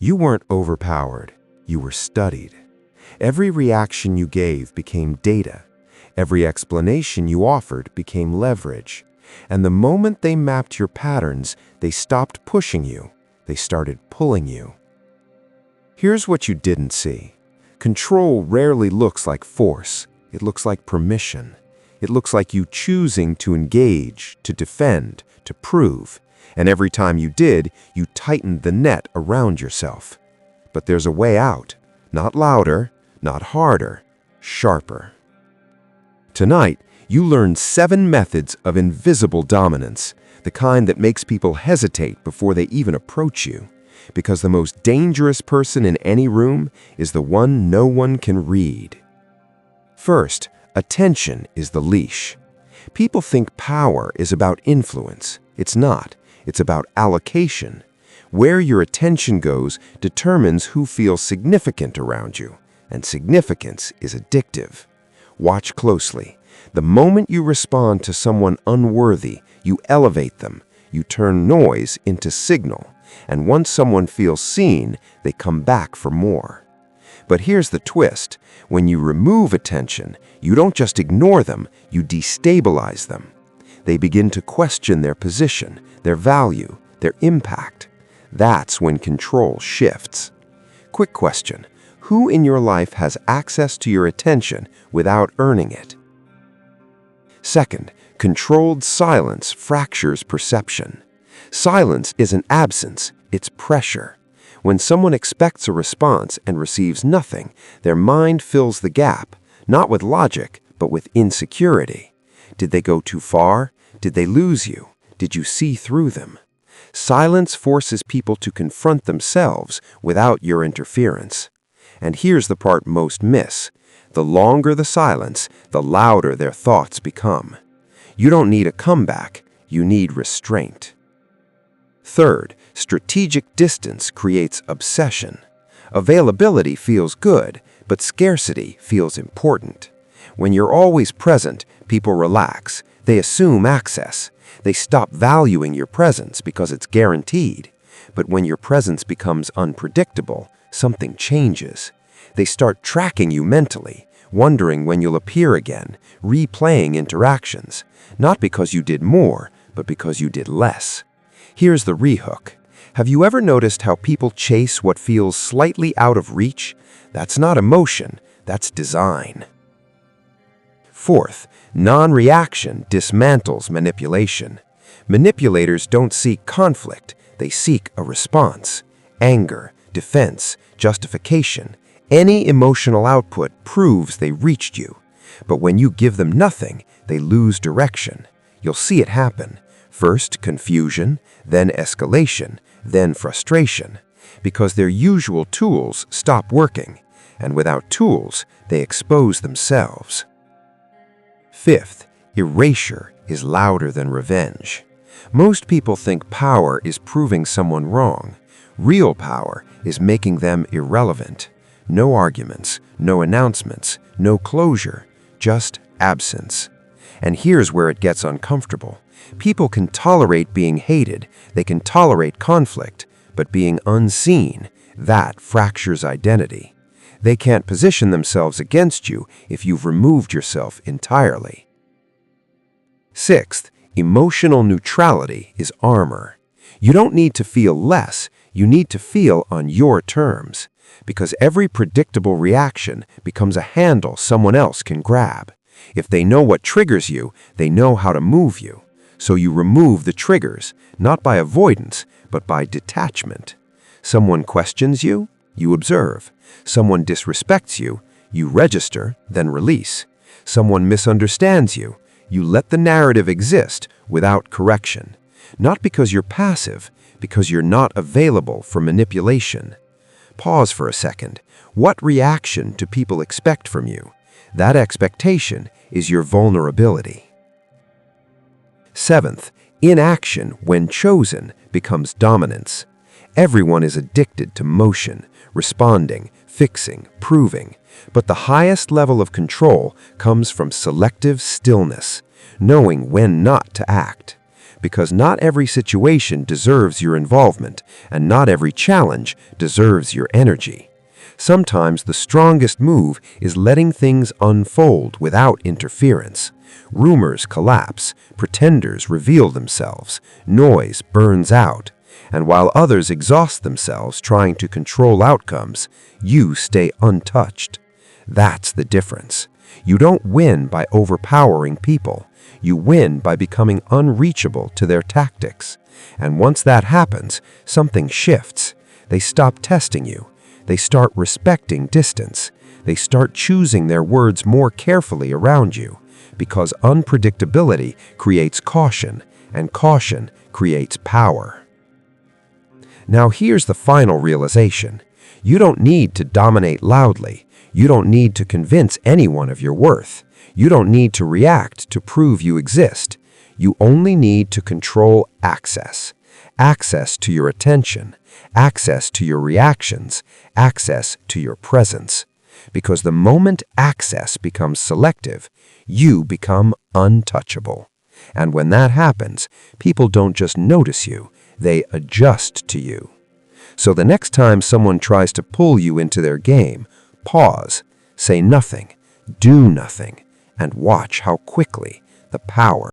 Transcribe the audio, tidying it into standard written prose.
You weren't overpowered, you were studied. Every reaction you gave became data. Every explanation you offered became leverage. And the moment they mapped your patterns, they stopped pushing you. They started pulling you. Here's what you didn't see. Control rarely looks like force. It looks like permission. It looks like you choosing to engage, to defend, to prove. And every time you did, you tightened the net around yourself. But there's a way out. Not louder, not harder, sharper. Tonight, you learned 7 methods of invisible dominance, the kind that makes people hesitate before they even approach you. Because the most dangerous person in any room is the one no one can read. First, attention is the leash. People think power is about influence. It's not. It's about allocation. Where your attention goes determines who feels significant around you, and significance is addictive. Watch closely. The moment you respond to someone unworthy, you elevate them. You turn noise into signal. And once someone feels seen, they come back for more. But here's the twist. When you remove attention, you don't just ignore them, you destabilize them. They begin to question their position, their value, their impact. That's when control shifts. Quick question. Who in your life has access to your attention without earning it? Second, controlled silence fractures perception. Silence isn't absence, it's pressure. When someone expects a response and receives nothing, their mind fills the gap, not with logic, but with insecurity. Did they go too far? Did they lose you? Did you see through them? Silence forces people to confront themselves without your interference. And here's the part most miss. The longer the silence, the louder their thoughts become. You don't need a comeback, you need restraint. Third, strategic distance creates obsession. Availability feels good, but scarcity feels important. When you're always present, people relax. They assume access. They stop valuing your presence because it's guaranteed. But when your presence becomes unpredictable, something changes. They start tracking you mentally, wondering when you'll appear again, replaying interactions, not because you did more, but because you did less. Here's the rehook. Have you ever noticed how people chase what feels slightly out of reach? That's not emotion, that's design. Fourth, non-reaction dismantles manipulation. Manipulators don't seek conflict, they seek a response. Anger, defense, justification. Any emotional output proves they reached you. But when you give them nothing, they lose direction. You'll see it happen. First confusion, then escalation, then frustration. Because their usual tools stop working. And without tools, they expose themselves. Fifth, erasure is louder than revenge. Most people think power is proving someone wrong. Real power is making them irrelevant. No arguments, no announcements, no closure, just absence. And here's where it gets uncomfortable. People can tolerate being hated, they can tolerate conflict, but being unseen, that fractures identity. They can't position themselves against you if you've removed yourself entirely. Sixth, emotional neutrality is armor. You don't need to feel less, you need to feel on your terms. Because every predictable reaction becomes a handle someone else can grab. If they know what triggers you, they know how to move you. So you remove the triggers, not by avoidance, but by detachment. Someone questions you, you observe. Someone disrespects you, you register, then release. Someone misunderstands you, you let the narrative exist without correction. Not because you're passive, because you're not available for manipulation. Pause for a second. What reaction do people expect from you? That expectation is your vulnerability. Seventh, inaction, when chosen, becomes dominance. Everyone is addicted to motion, responding, fixing, proving. But the highest level of control comes from selective stillness, knowing when not to act. because not every situation deserves your involvement, and not every challenge deserves your energy. Sometimes the strongest move is letting things unfold without interference. Rumors collapse, pretenders reveal themselves, noise burns out, and while others exhaust themselves trying to control outcomes, you stay untouched. That's the difference. You don't win by overpowering people. You win by becoming unreachable to their tactics. And once that happens, something shifts. They stop testing you. They start respecting distance. They start choosing their words more carefully around you, because unpredictability creates caution, and caution creates power. Now here's the final realization. You don't need to dominate loudly. You don't need to convince anyone of your worth. You don't need to react to prove you exist. You only need to control access. Access to your attention, access to your reactions, access to your presence. Because the moment access becomes selective, you become untouchable. And when that happens, people don't just notice you, they adjust to you. So the next time someone tries to pull you into their game, pause, say nothing, do nothing, and watch how quickly the power